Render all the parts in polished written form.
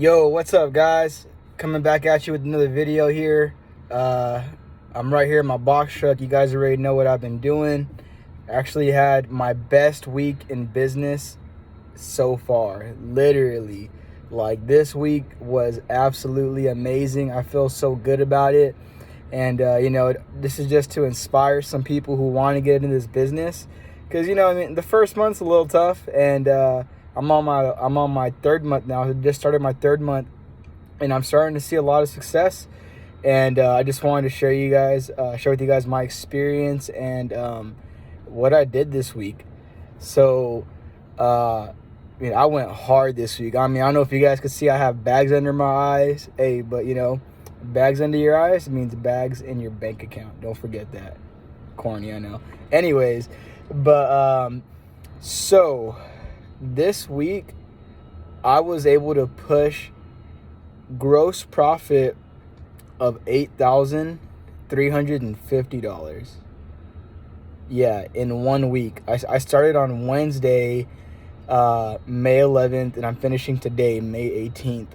Yo, what's up, guys? Coming back at you with another video here. I'm right here in my box truck. You guys already know what I've been doing. Actually had my best week in business so far. Literally, like, this week was absolutely amazing. I feel so good about it. And this is just to inspire some people who want to get into this business, because the first month's a little tough, and I'm on my third month now. I just started my third month, and I'm starting to see a lot of success. And I just wanted to share with you guys my experience and what I did this week. So I went hard this week. I don't know if you guys could see I have bags under my eyes. Hey, but bags under your eyes means bags in your bank account. Don't forget that. Corny, I know. Anyways, but so this week I was able to push gross profit of $8,350. Yeah, in 1 week. I started on Wednesday, May 11th, and I'm finishing today, May 18th.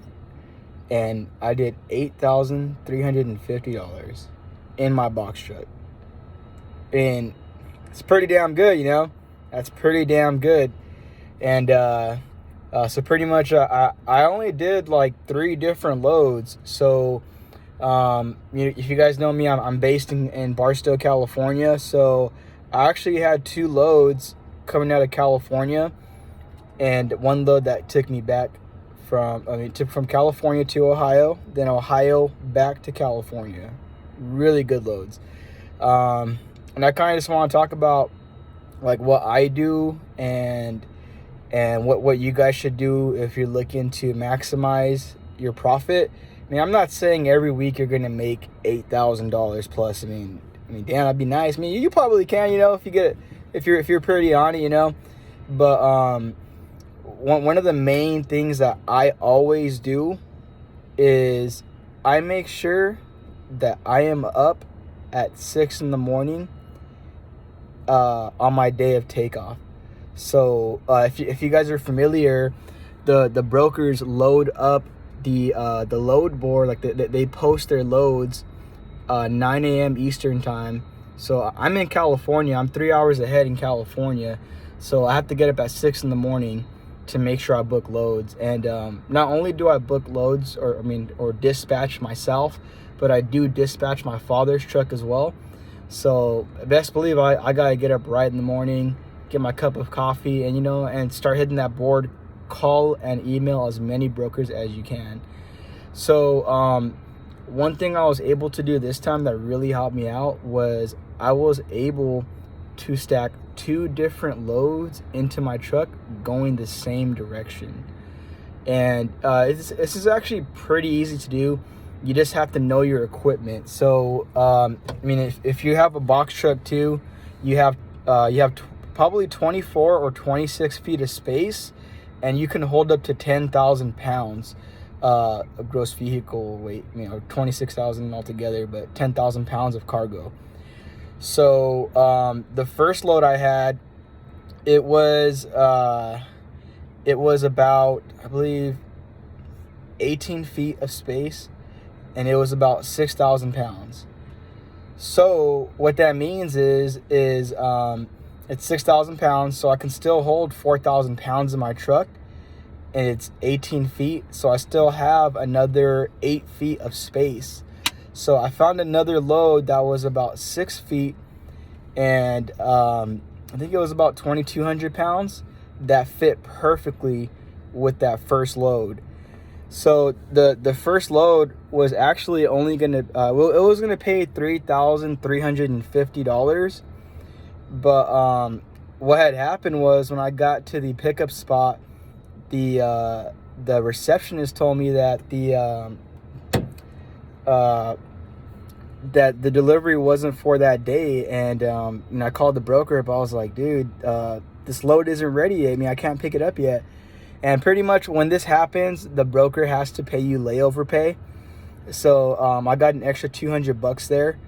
And I did $8,350 in my box truck. And it's pretty damn good, That's pretty damn good. And so pretty much I only did like 3 different loads. So if you guys know me, I'm based in Barstow, California. So I actually had 2 loads coming out of California, and one load that took me back from California to Ohio, then Ohio back to California. Really good loads. And I kind of just want to talk about like what I do and what you guys should do if you're looking to maximize your profit. I'm not saying every week you're gonna make $8,000 plus. Damn, that'd be nice. You probably can, if you get it, if you're pretty on it, But one of the main things that I always do is I make sure that I am up at 6 in the morning on my day of takeoff. So if you guys are familiar, the brokers load up the load board, like they post their loads 9 a.m. Eastern time. So I'm in California. I'm 3 hours ahead in California. So I have to get up at 6 in the morning to make sure I book loads. And not only do I book loads or dispatch myself, but I do dispatch my father's truck as well. So best believe I gotta get up right in the morning, get my cup of coffee, and start hitting that board, call and email as many brokers as you can. So one thing I was able to do this time that really helped me out was I was able to stack 2 different loads into my truck going the same direction. And this is actually pretty easy to do. You just have to know your equipment. So if you have a box truck too, you have probably 24 or 26 feet of space, and you can hold up to 10,000 pounds of gross vehicle weight, 26,000 altogether, but 10,000 pounds of cargo. So the first load I had, it was about, I believe, 18 feet of space, and it was about 6,000 pounds. So what that means is it's 6,000 pounds, so I can still hold 4,000 pounds in my truck, and it's 18 feet, so I still have another 8 feet of space. So I found another load that was about 6 feet, and I think it was about 2,200 pounds that fit perfectly with that first load. So the first load was actually only gonna it was gonna pay $3,350, but what had happened was when I got to the pickup spot, the receptionist told me that that the delivery wasn't for that day, and I called the broker up. I was like, dude, this load isn't ready yet. I can't pick it up yet. And pretty much when this happens, the broker has to pay you layover pay. So I got an extra $200 there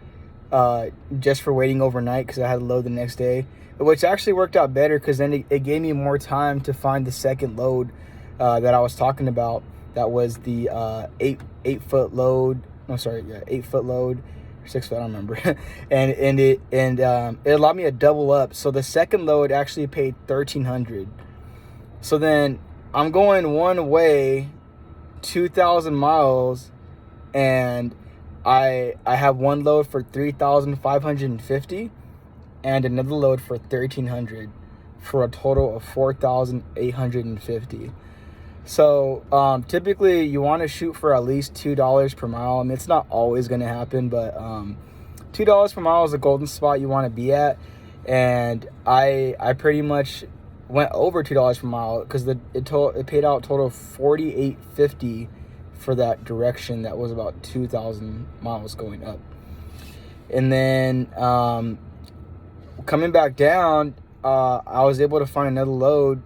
just for waiting overnight, because I had to load the next day, which actually worked out better, because then it gave me more time to find the second load that I was talking about that was the 8-foot load. No, sorry, yeah, 8-foot load, 6 foot, I don't remember. and it allowed me to double up. So the second load actually paid $1,300. So then I'm going one way, 2,000 miles, and I have one load for 3,550 and another load for 1,300 for a total of 4,850. So typically you want to shoot for at least $2 per mile. I mean, it's not always going to happen, but $2 per mile is a golden spot you want to be at. And I pretty much went over $2 per mile because it paid out total of $48.50 for that direction. That was about 2,000 miles going up. And then coming back down, I was able to find another load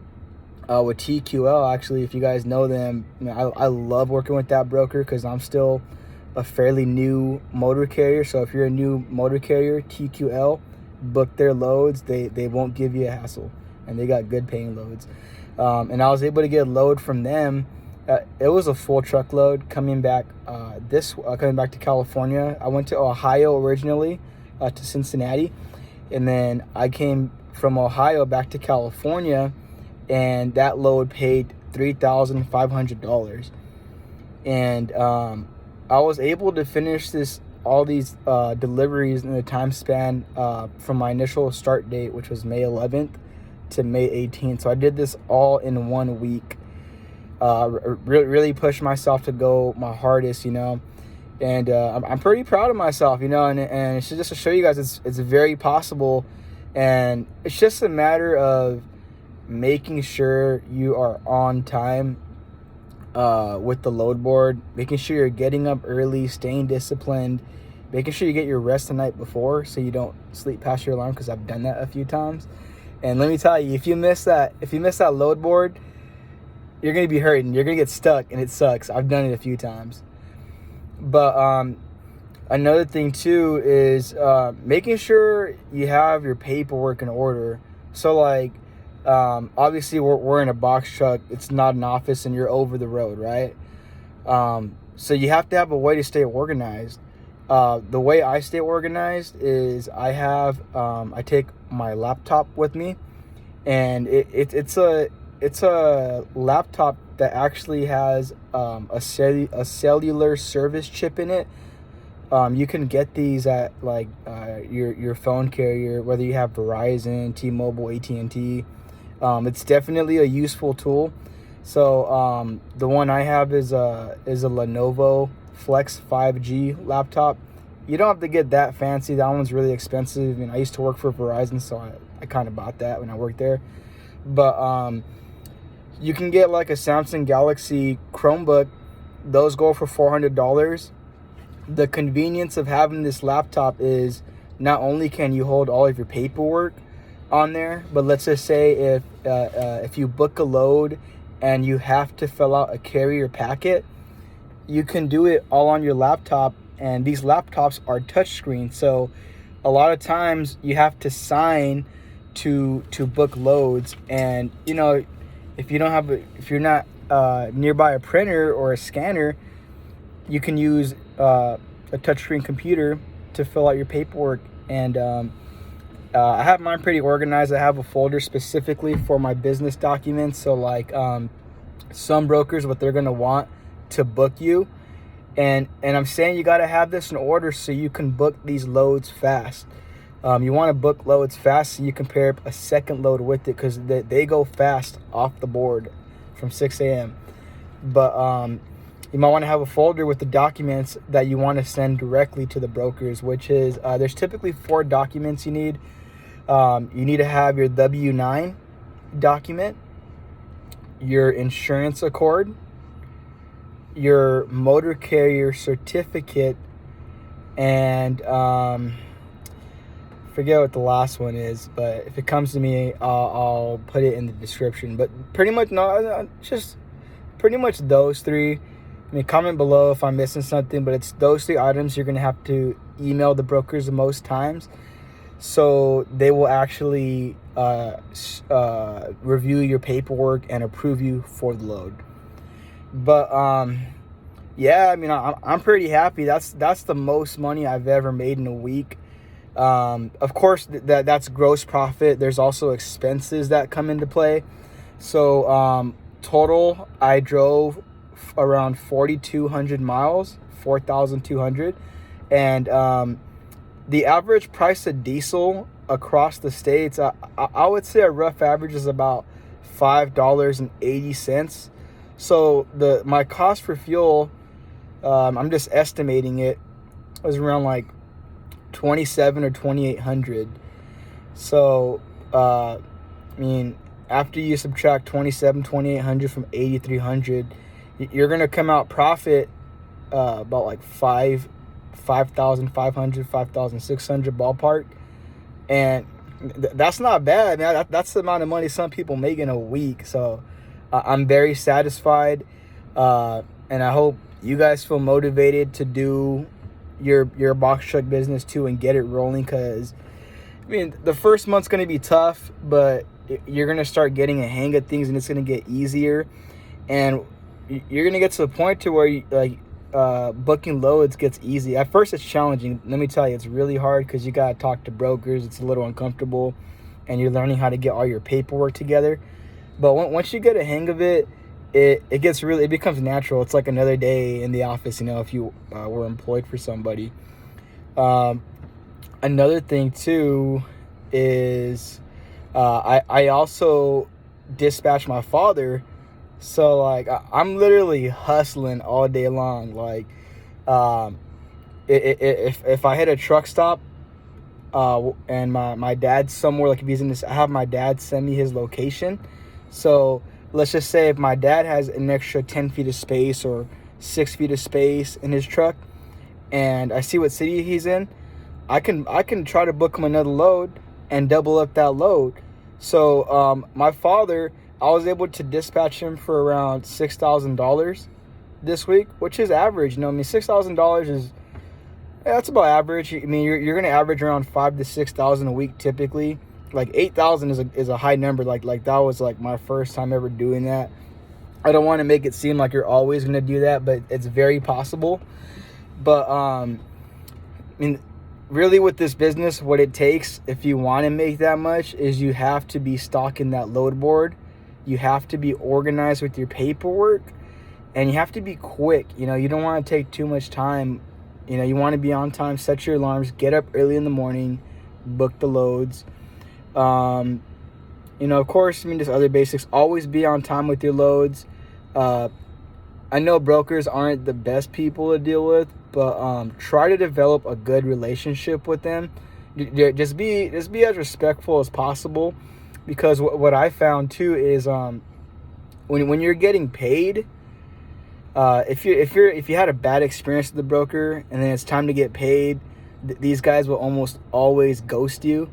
with TQL. Actually, if you guys know them, I love working with that broker because I'm still a fairly new motor carrier. So if you're a new motor carrier, TQL, book their loads. They won't give you a hassle, and they got good paying loads. And I was able to get a load from them. It was a full truckload coming back to California. I went to Ohio originally, to Cincinnati, and then I came from Ohio back to California, and that load paid $3,500. And I was able to finish all these deliveries in the time span from my initial start date, which was May 11th to May 18th. So I did this all in 1 week. Really pushed myself to go my hardest, and I'm pretty proud of myself, and it's just to show you guys it's very possible, and it's just a matter of making sure you are on time with the load board, making sure you're getting up early, staying disciplined, making sure you get your rest the night before so you don't sleep past your alarm, because I've done that a few times. And let me tell you, if you miss that load board, you're going to be hurting. You're going to get stuck, and it sucks. I've done it a few times. But another thing, too, is making sure you have your paperwork in order. So, like, obviously, we're in a box truck. It's not an office, and you're over the road, right? So you have to have a way to stay organized. The way I stay organized is I take my laptop with me, and it's a laptop that actually has a cellular service chip in it. You can get these at like your phone carrier, whether you have Verizon, T-Mobile, AT&T. It's definitely a useful tool. So the one I have is a Lenovo Flex 5G laptop. You don't have to get that fancy. That one's really expensive. I used to work for Verizon, so I kind of bought that when I worked there. But you can get like a Samsung Galaxy Chromebook. Those go for $400. The convenience of having this laptop is not only can you hold all of your paperwork on there, but let's just say if you book a load and you have to fill out a carrier packet, you can do it all on your laptop. And these laptops are touchscreen, so a lot of times you have to sign to book loads. And if you're not nearby a printer or a scanner, you can use a touchscreen computer to fill out your paperwork. And I have mine pretty organized. I have a folder specifically for my business documents. So like some brokers, what they're gonna want to book you, and I'm saying you gotta have this in order so you can book these loads fast. You want to book loads fast so you can pair up a second load with it, because they go fast off the board from 6 a.m. But you might want to have a folder with the documents that you want to send directly to the brokers, which is there's typically 4 documents you need. You need to have your W-9 document, your insurance accord, your motor carrier certificate, and forget what the last one is, but if it comes to me, I'll put it in the description. But pretty much just pretty much those 3. Comment below if I'm missing something, but it's those 3 items you're gonna have to email the brokers the most times, so they will actually review your paperwork and approve you for the load. But yeah, I mean, I'm pretty happy. That's the most money I've ever made in a week. Of course, that's gross profit. There's also expenses that come into play. So total, I drove around 4,200 miles, 4,200, and the average price of diesel across the states, I would say a rough average is about $5.80. So my cost for fuel, I'm just estimating it, was around like 27 or 2,800. So I mean, after you subtract 2,800 from 8,300, you're gonna come out profit about like 5,500, 5,600 ballpark, and that's not bad, man. That's the amount of money some people make in a week. So I'm very satisfied, and I hope you guys feel motivated to do your box truck business too and get it rolling. Because I mean, the first month's gonna be tough, but you're gonna start getting a hang of things, and it's gonna get easier, and you're gonna get to the point to where booking loads gets easy. At first, it's challenging. Let me tell you, it's really hard because you gotta talk to brokers. It's a little uncomfortable, and you're learning how to get all your paperwork together. But once you get a hang of it, it becomes natural. It's like another day in the office, if you were employed for somebody. Another thing too is I also dispatch my father. So like I'm literally hustling all day long. Like if I hit a truck stop and my dad's somewhere, like if he's in this, I have my dad send me his location. So let's just say if my dad has an extra 10 feet of space or 6 feet of space in his truck, and I see what city he's in, I can try to book him another load and double up that load. So my father, I was able to dispatch him for around $6,000 this week, which is average. I mean, $6,000 is, that's about average. I mean, you're gonna average around 5,000 to 6,000 a week typically. Like 8,000 is a high number. Like that was like my first time ever doing that. I don't want to make it seem like you're always gonna do that, but it's very possible. But I mean, really with this business, what it takes if you want to make that much is you have to be stocking that load board. You have to be organized with your paperwork, and you have to be quick. You don't want to take too much time. You want to be on time, set your alarms, get up early in the morning, book the loads. Of course, I mean, just other basics. Always be on time with your loads. I know brokers aren't the best people to deal with, but try to develop a good relationship with them. Just be as respectful as possible, because what I found too is when you're getting paid, if you had a bad experience with the broker and then it's time to get paid, these guys will almost always ghost you.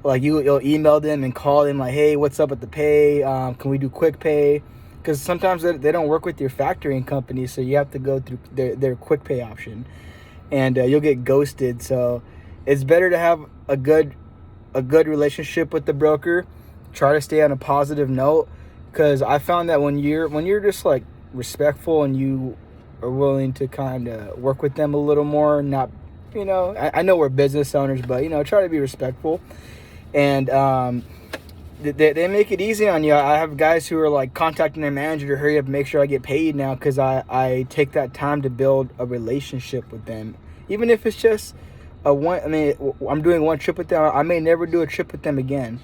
Like you'll email them and call them like, hey, what's up with the pay? Can we do quick pay? Because sometimes they don't work with your factoring company, so you have to go through their quick pay option, and you'll get ghosted. So it's better to have a good relationship with the broker. Try to stay on a positive note, because I found that when you're just like respectful and you are willing to kind of work with them a little more, not, I know we're business owners, but try to be respectful. And they make it easy on you. I have guys who are like contacting their manager to hurry up and make sure I get paid now, because I take that time to build a relationship with them. Even if it's just I'm doing one trip with them, I may never do a trip with them again.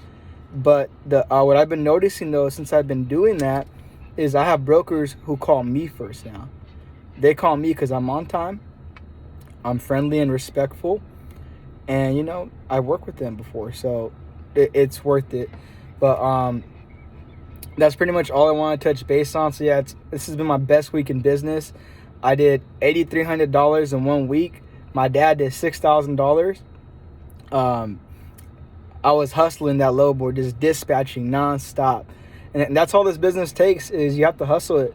But what I've been noticing though, since I've been doing that, is I have brokers who call me first now. They call me because I'm on time, I'm friendly and respectful, and I work with them before, so it's worth it. But that's pretty much all I want to touch base on. So yeah, this has been my best week in business. I did $8,300 in 1 week. My dad did $6,000. I was hustling that load board, just dispatching nonstop, and that's all this business takes, is you have to hustle it.